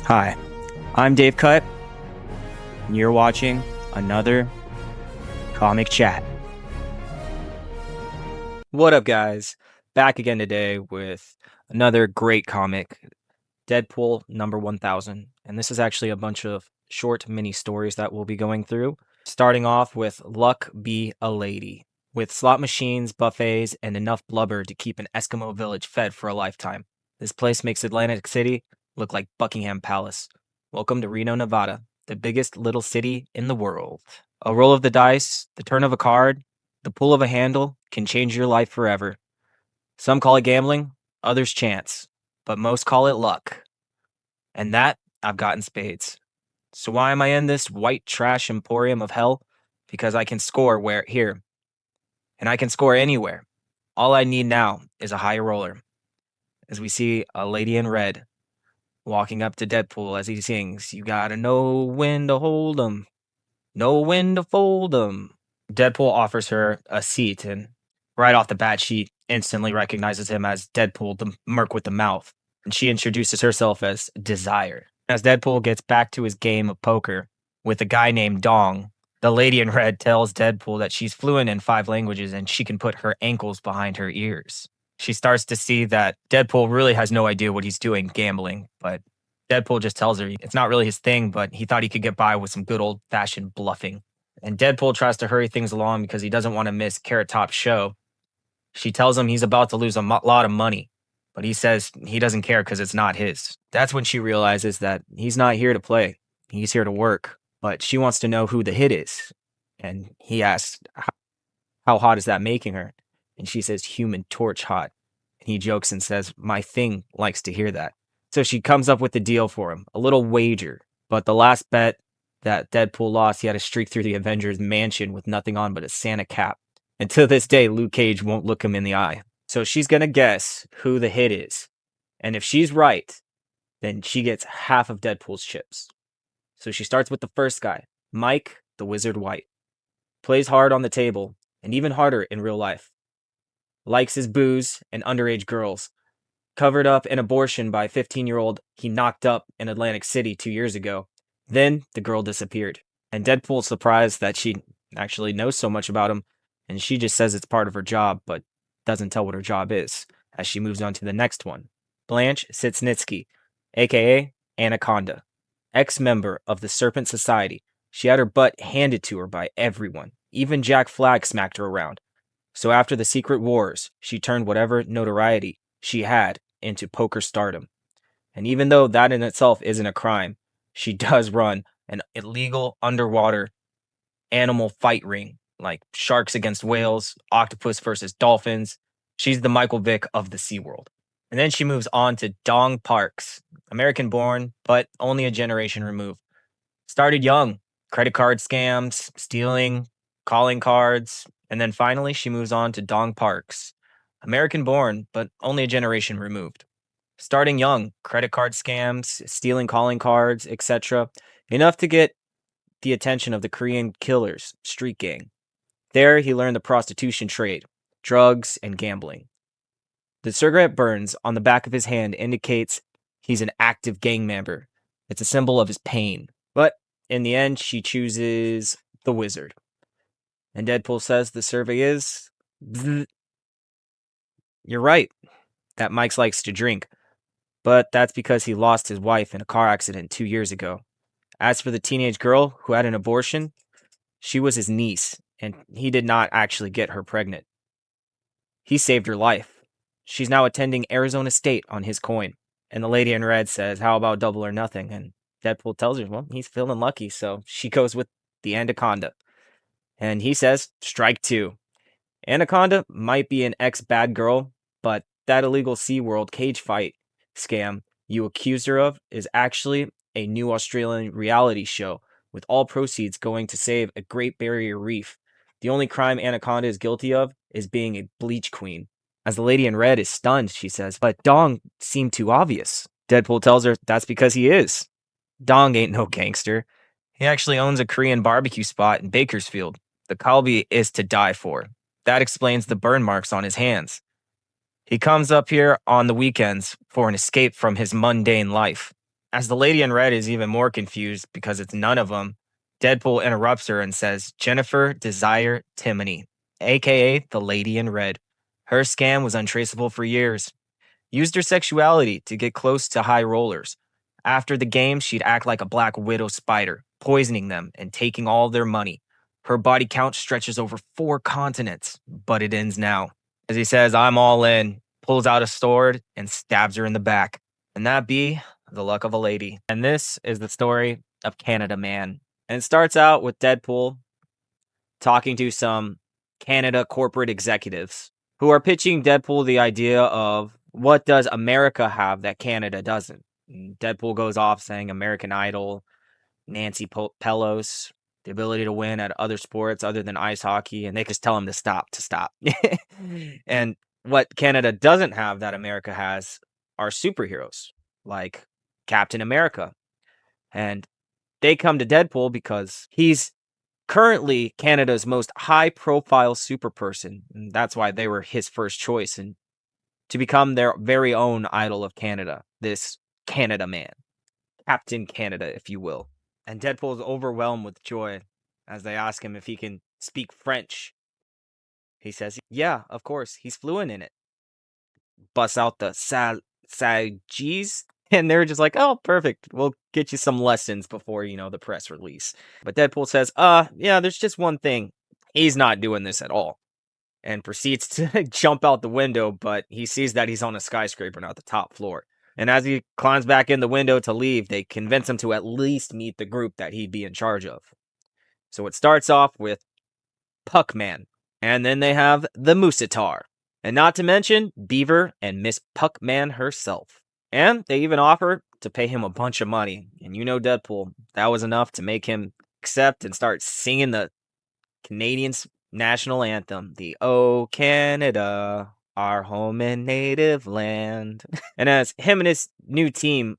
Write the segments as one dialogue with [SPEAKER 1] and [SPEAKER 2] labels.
[SPEAKER 1] Hi, I'm Dave Cut, and you're watching another Comic Chat. What up, guys? Back again today with another great comic, Deadpool number 1000. And this is actually a bunch of short mini stories that we'll be going through. Starting off with Luck Be a Lady. With slot machines, buffets, and enough blubber to keep an Eskimo village fed for a lifetime. This place makes Atlantic City look like Buckingham Palace. Welcome to Reno, Nevada, the biggest little city in the world. A roll of the dice, the turn of a card, the pull of a handle can change your life forever. Some call it gambling, others chance, but most call it luck. And that I've got in spades. So why am I in this white trash emporium of hell? Because I can score here, and I can score anywhere. All I need now is a high roller. As we see a lady in red walking up to Deadpool as he sings, "You gotta know when to hold 'em, know when to fold 'em." Deadpool offers her a seat, and right off the bat, she instantly recognizes him as Deadpool, the merc with the mouth, and she introduces herself as Desire. As Deadpool gets back to his game of poker with a guy named Dong, the lady in red tells Deadpool that she's fluent in 5 languages and she can put her ankles behind her ears. She starts to see that Deadpool really has no idea what he's doing gambling, but Deadpool just tells her it's not really his thing, but he thought he could get by with some good old fashioned bluffing. And Deadpool tries to hurry things along because he doesn't want to miss Carrot Top's show. She tells him he's about to lose a lot of money, but he says he doesn't care because it's not his. That's when she realizes that he's not here to play. He's here to work. But she wants to know who the hit is. And he asks, how hot is that making her? And she says, Human Torch hot. And he jokes and says, my thing likes to hear that. So she comes up with the deal for him, a little wager. But the last bet that Deadpool lost, he had to streak through the Avengers mansion with nothing on but a Santa cap. And to this day, Luke Cage won't look him in the eye. So she's going to guess who the hit is. And if she's right, then she gets half of Deadpool's chips. So she starts with the first guy, Mike the Wizard White. Plays hard on the table, and even harder in real life. Likes his booze and underage girls. Covered up an abortion by a 15-year-old he knocked up in Atlantic City 2 years ago. Then the girl disappeared. And Deadpool's surprised that she actually knows so much about him, and she just says it's part of her job, but doesn't tell what her job is, as she moves on to the next one. Blanche Sitsnitsky, aka Anaconda. Ex-member of the Serpent Society. She had her butt handed to her by everyone. Even Jack Flag smacked her around. So after the Secret Wars, she turned whatever notoriety she had into poker stardom. And even though that in itself isn't a crime, she does run an illegal underwater animal fight ring, like sharks against whales, octopus versus dolphins. She's the Michael Vick of the SeaWorld. And then she moves on to Dong Parks, American born, but only a generation removed. Started young, credit card scams, stealing, calling cards, and then finally she moves on to Dong Parks, American born, but only a generation removed. Starting young, credit card scams, stealing calling cards, etc., enough to get the attention of the Korean Killers street gang. There, he learned the prostitution trade, drugs, and gambling. The cigarette burns on the back of his hand indicates he's an active gang member. It's a symbol of his pain. But in the end, she chooses the wizard. And Deadpool says the survey is... Bzz. You're right that Mike likes to drink, but that's because he lost his wife in a car accident 2 years ago. As for the teenage girl who had an abortion, she was his niece, and he did not actually get her pregnant. He saved her life. She's now attending Arizona State on his coin. And the lady in red says, how about double or nothing? And Deadpool tells her, well, he's feeling lucky, so she goes with the Anaconda. And he says, strike 2. Anaconda might be an ex-bad girl, but that illegal SeaWorld cage fight scam you accused her of is actually a new Australian reality show, with all proceeds going to save a Great Barrier Reef. The only crime Anaconda is guilty of is being a bleach queen. As the lady in red is stunned, she says, but Dong seemed too obvious. Deadpool tells her that's because he is. Dong ain't no gangster. He actually owns a Korean barbecue spot in Bakersfield. The kalbi is to die for. That explains the burn marks on his hands. He comes up here on the weekends for an escape from his mundane life. As the lady in red is even more confused because it's none of them, Deadpool interrupts her and says, Jennifer Desire Timony, aka the lady in red. Her scam was untraceable for years. Used her sexuality to get close to high rollers. After the game, she'd act like a black widow spider, poisoning them and taking all their money. Her body count stretches over 4 continents, but it ends now. As he says, I'm all in, pulls out a sword and stabs her in the back. And that be the luck of a lady. And this is the story of Canada Man. And it starts out with Deadpool talking to some Canada corporate executives who are pitching Deadpool the idea of what does America have that Canada doesn't. And Deadpool goes off saying American Idol, Nancy Pelos, the ability to win at other sports other than ice hockey, and they just tell him to stop. And what Canada doesn't have that America has are superheroes like Captain America. And they come to Deadpool because he's currently Canada's most high profile super person. And that's why they were his first choice and to become their very own idol of Canada, this Canada man, Captain Canada, if you will. And Deadpool is overwhelmed with joy as they ask him if he can speak French. He says, yeah, of course, he's fluent in it. Busts out the Sagis. And they're just like, oh, perfect. We'll get you some lessons before, the press release. But Deadpool says, yeah, there's just one thing. He's not doing this at all. And proceeds to jump out the window, but he sees that he's on a skyscraper, not the top floor. And as he climbs back in the window to leave, they convince him to at least meet the group that he'd be in charge of. So it starts off with Puckman, and then they have the Moosetar, and not to mention Beaver and Miss Puckman herself. And they even offer to pay him a bunch of money. And Deadpool, that was enough to make him accept and start singing the Canadian national anthem, the "O Canada, our home and native land." And as him and his new team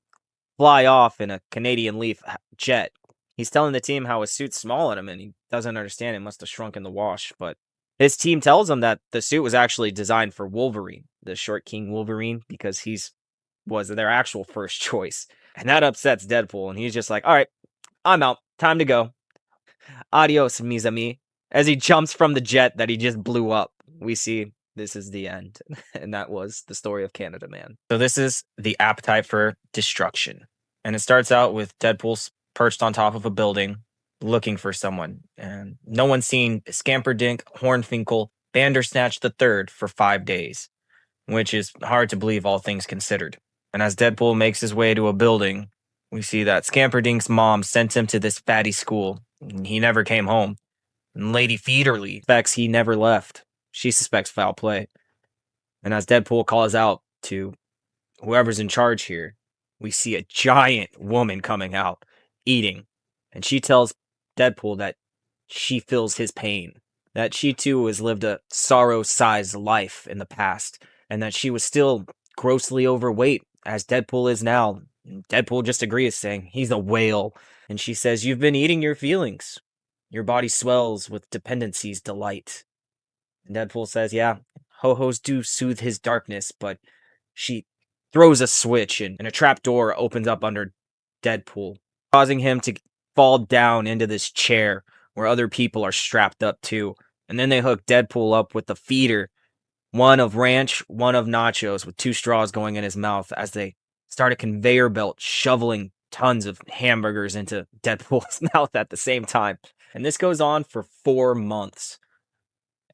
[SPEAKER 1] fly off in a Canadian Leaf jet, he's telling the team how his suit's small on him and he doesn't understand it must have shrunk in the wash. But his team tells him that the suit was actually designed for Wolverine, the short King Wolverine, because was their actual first choice. And that upsets Deadpool, and he's just like, all right, I'm out. Time to go. Adios, mes amis. As he jumps from the jet that he just blew up, we see this is the end. And that was the story of Canada Man. So this is the appetite for destruction. And it starts out with Deadpool perched on top of a building looking for someone. And no one's seen Scamperdink, Hornfinkel, Bandersnatch the Third for 5 days, which is hard to believe all things considered. And as Deadpool makes his way to a building, we see that Scamperdink's mom sent him to this fatty school. And he never came home. And Lady Feederly suspects he never left. She suspects foul play. And as Deadpool calls out to whoever's in charge here, we see a giant woman coming out, eating. And she tells Deadpool that she feels his pain, that she too has lived a sorrow-sized life in the past, and that she was still grossly overweight, as Deadpool is now. And Deadpool just agrees, saying he's a whale. And she says, you've been eating your feelings. Your body swells with dependency's delight. And Deadpool says, yeah, ho-hos do soothe his darkness, but she throws a switch and a trap door opens up under Deadpool, causing him to fall down into this chair where other people are strapped up too. And then they hook Deadpool up with the feeder, one of ranch, one of nachos, with 2 straws going in his mouth as they start a conveyor belt shoveling tons of hamburgers into Deadpool's mouth at the same time. And this goes on for 4 months.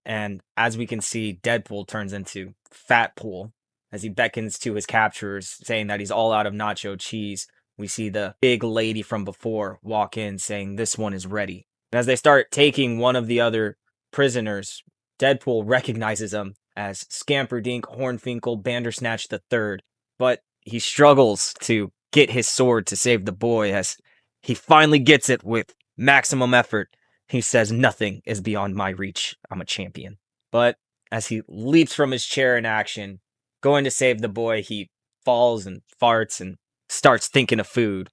[SPEAKER 1] And as we can see, Deadpool turns into Fatpool as he beckons to his capturers, saying that he's all out of nacho cheese. We see the big lady from before walk in saying, this one is ready. And as they start taking one of the other prisoners, Deadpool recognizes him as Scamperdink Hornfinkel Bandersnatch III. But he struggles to get his sword to save the boy as he finally gets it with maximum effort. He says, nothing is beyond my reach. I'm a champion. But as he leaps from his chair in action, going to save the boy, he falls and farts and starts thinking of food.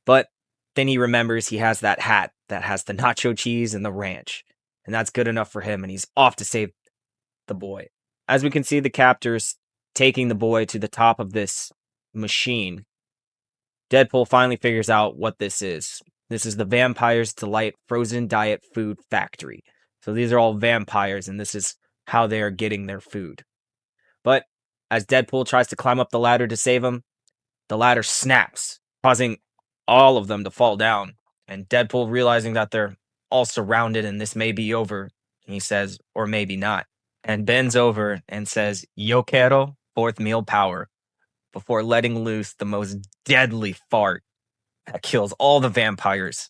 [SPEAKER 1] But then he remembers he has that hat that has the nacho cheese and the ranch. And that's good enough for him, and he's off to save the boy. As we can see, the captors taking the boy to the top of this machine. Deadpool finally figures out what this is. This is the Vampire's Delight Frozen Diet Food Factory. So these are all vampires, and this is how they are getting their food. But as Deadpool tries to climb up the ladder to save him, the ladder snaps, causing all of them to fall down. And Deadpool, realizing that they're all surrounded and this may be over, he says, or maybe not, and bends over and says, Yo quiero fourth meal power, before letting loose the most deadly fart that kills all the vampires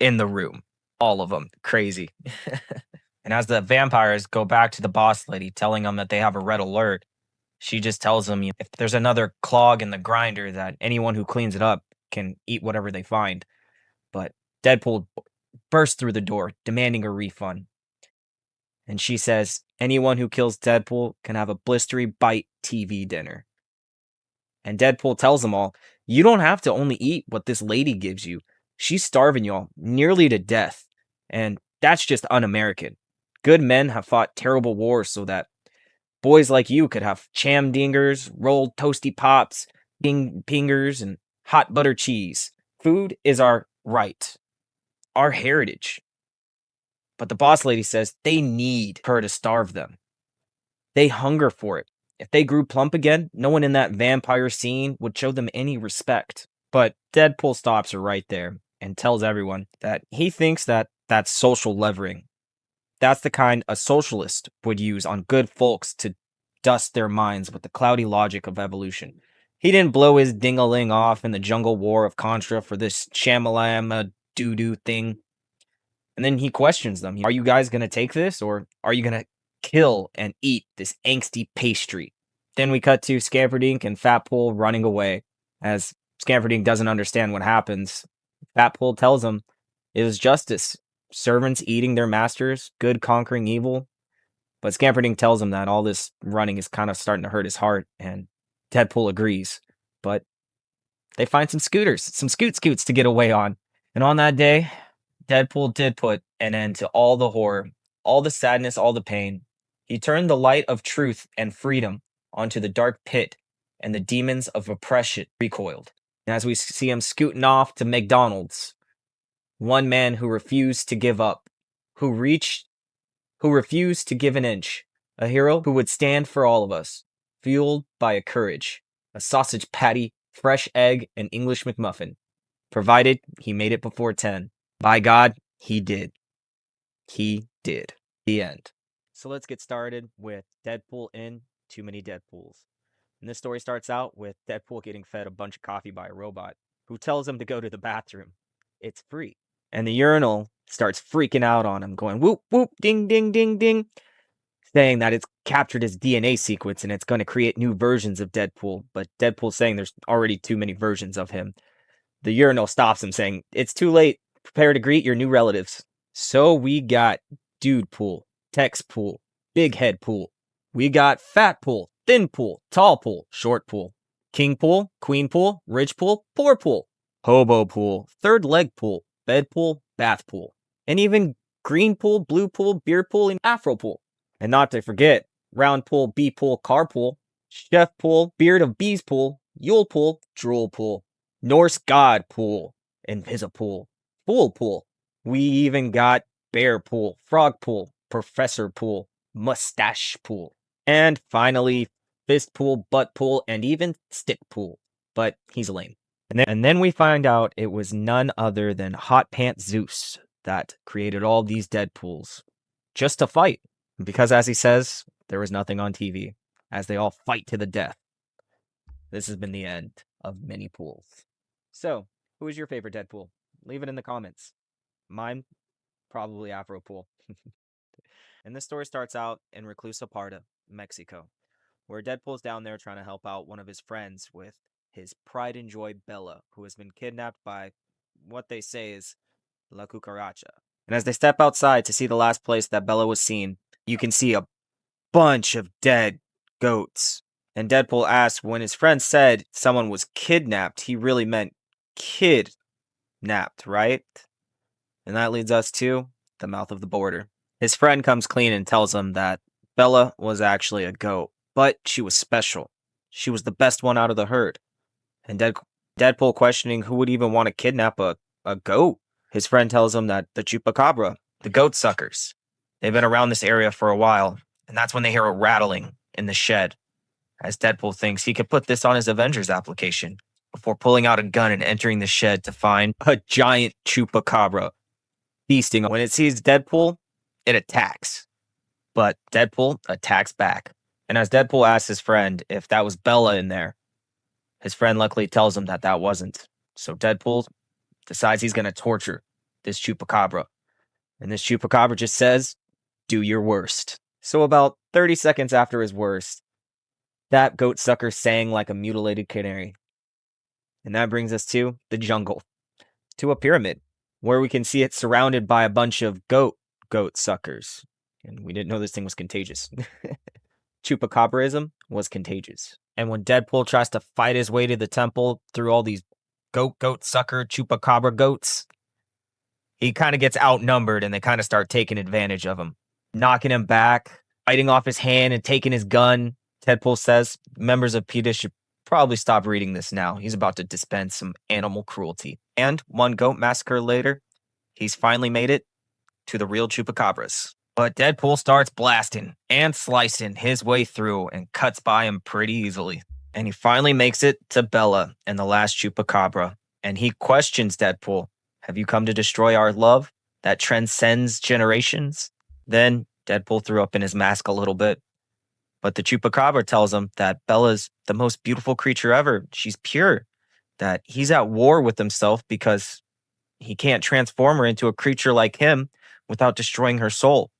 [SPEAKER 1] in the room. All of them. Crazy. And as the vampires go back to the boss lady, telling them that they have a red alert, she just tells them if there's another clog in the grinder, that anyone who cleans it up can eat whatever they find. But Deadpool bursts through the door, demanding a refund. And she says, anyone who kills Deadpool can have a blistery bite TV dinner. And Deadpool tells them all, you don't have to only eat what this lady gives you. She's starving y'all nearly to death. And that's just un-American. Good men have fought terrible wars so that boys like you could have cham dingers, rolled toasty pops, pingers, and hot butter cheese. Food is our right, our heritage. But the boss lady says they need her to starve them. They hunger for it. If they grew plump again, no one in that vampire scene would show them any respect. But Deadpool stops her right there and tells everyone that he thinks that that's social levering. That's the kind a socialist would use on good folks to dust their minds with the cloudy logic of evolution. He didn't blow his ding-a-ling off in the jungle war of Contra for this shamalama doo-doo thing. And then he questions them. Are you guys going to take this, or are you going to kill and eat this angsty pastry? Then we cut to Scamperdink and Fatpool running away. As Scamperdink doesn't understand what happens, Fatpool tells him it was justice. Servants eating their masters, good conquering evil. But Scamperdink tells him that all this running is kind of starting to hurt his heart, and Deadpool agrees. But they find some scooters, some scoots to get away on. And on that day, Deadpool did put an end to all the horror, all the sadness, all the pain. He turned the light of truth and freedom onto the dark pit, and the demons of oppression recoiled. And as we see him scooting off to McDonald's, one man who refused to give up, who refused to give an inch, a hero who would stand for all of us, fueled by a courage, a sausage patty, fresh egg, and English McMuffin, provided he made it before 10. By God, he did. He did. The end. So let's get started with Deadpool in Too Many Deadpools. And this story starts out with Deadpool getting fed a bunch of coffee by a robot who tells him to go to the bathroom. It's free. And the urinal starts freaking out on him, going whoop, whoop, ding, ding, ding, ding, saying that it's captured his DNA sequence and it's going to create new versions of Deadpool. But Deadpool's saying there's already too many versions of him. The urinal stops him, saying, it's too late. Prepare to greet your new relatives. So we got Dude Pool, Tex Pool, Big Head Pool. We got Fat Pool, Thin Pool, Tall Pool, Short Pool, King Pool, Queen Pool, Rich Pool, Poor Pool, Hobo Pool, Third Leg Pool, Bed Pool, Bath Pool, and even Green Pool, Blue Pool, Beer Pool, and Afro Pool. And not to forget, Round Pool, Bee Pool, Car Pool, Chef Pool, Beard of Bees Pool, Yule Pool, Drool Pool, Norse God Pool, and Pizza Pool, Fool Pool. We even got Bear Pool, Frog Pool, Professor Pool, Mustache Pool, and finally Fist Pool, Butt Pool, and even Stick Pool. But he's lame. And then we find out it was none other than Hot Pants Zeus that created all these Deadpools just to fight. Because as he says, there was nothing on TV, as they all fight to the death. This has been the end of Many Pools. So, who is your favorite Deadpool? Leave it in the comments. Mine, probably Afro Pool. And this story starts out in Reclusa Parda, Mexico, where Deadpool's down there trying to help out one of his friends with his pride and joy Bella, who has been kidnapped by what they say is La Cucaracha. And as they step outside to see the last place that Bella was seen, you can see a bunch of dead goats. And Deadpool asks when his friend said someone was kidnapped, he really meant kidnapped, right? And that leads us to the mouth of the border. His friend comes clean and tells him that Bella was actually a goat, but she was special. She was the best one out of the herd. And Deadpool questioning who would even want to kidnap a goat. His friend tells him that the chupacabra, the goat suckers, they've been around this area for a while, and that's when they hear a rattling in the shed. As Deadpool thinks he could put this on his Avengers application before pulling out a gun and entering the shed to find a giant chupacabra feasting. When it sees Deadpool, it attacks, but Deadpool attacks back. And as Deadpool asks his friend if that was Bella in there, his friend luckily tells him that that wasn't. So Deadpool decides he's going to torture this chupacabra. And this chupacabra just says, "Do your worst." So about 30 seconds after his worst, that goat sucker sang like a mutilated canary. And that brings us to the jungle, to a pyramid, where we can see it surrounded by a bunch of goat suckers. And we didn't know this thing was contagious. Chupacabrism was contagious. And when Deadpool tries to fight his way to the temple through all these goat sucker chupacabra goats, he kind of gets outnumbered and they kind of start taking advantage of him, knocking him back, biting off his hand and taking his gun. Deadpool says members of PETA should probably stop reading this now. He's about to dispense some animal cruelty. And one goat massacre later, he's finally made it to the real chupacabras. But Deadpool starts blasting and slicing his way through and cuts by him pretty easily. And he finally makes it to Bella and the last chupacabra. And he questions Deadpool, "Have you come to destroy our love that transcends generations?" Then Deadpool threw up in his mask a little bit. But the chupacabra tells him that Bella's the most beautiful creature ever. She's pure. That he's at war with himself because he can't transform her into a creature like him without destroying her soul.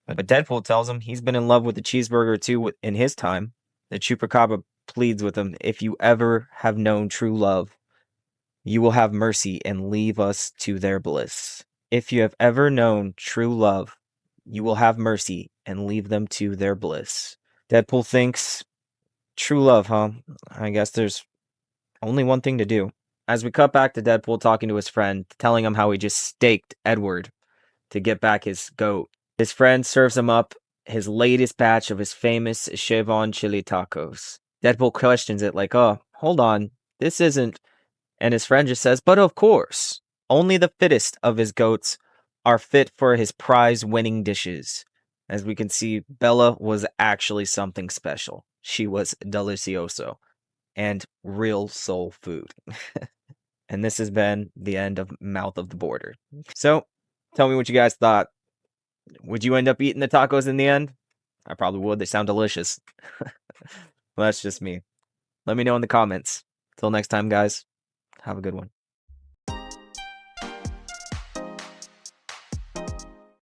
[SPEAKER 1] But Deadpool tells him he's been in love with the cheeseburger too in his time. The chupacabra pleads with him, "If you ever have known true love, you will have mercy and leave us to their bliss. If you have ever known true love, you will have mercy and leave them to their bliss." Deadpool thinks, true love, huh? I guess there's only one thing to do. As we cut back to Deadpool talking to his friend, telling him how he just staked Edward to get back his goat. His friend serves him up his latest batch of his famous Chevron chili tacos. Deadpool questions it like, "Oh, hold on, this isn't..." And his friend just says, "But of course, only the fittest of his goats are fit for his prize-winning dishes." As we can see, Bella was actually something special. She was delicioso and real soul food. And this has been the end of Mouth of the Border. So, tell me what you guys thought. Would you end up eating the tacos in the end? I probably would. They sound delicious. Well, that's just me. Let me know in the comments. Till next time, guys. Have a good one.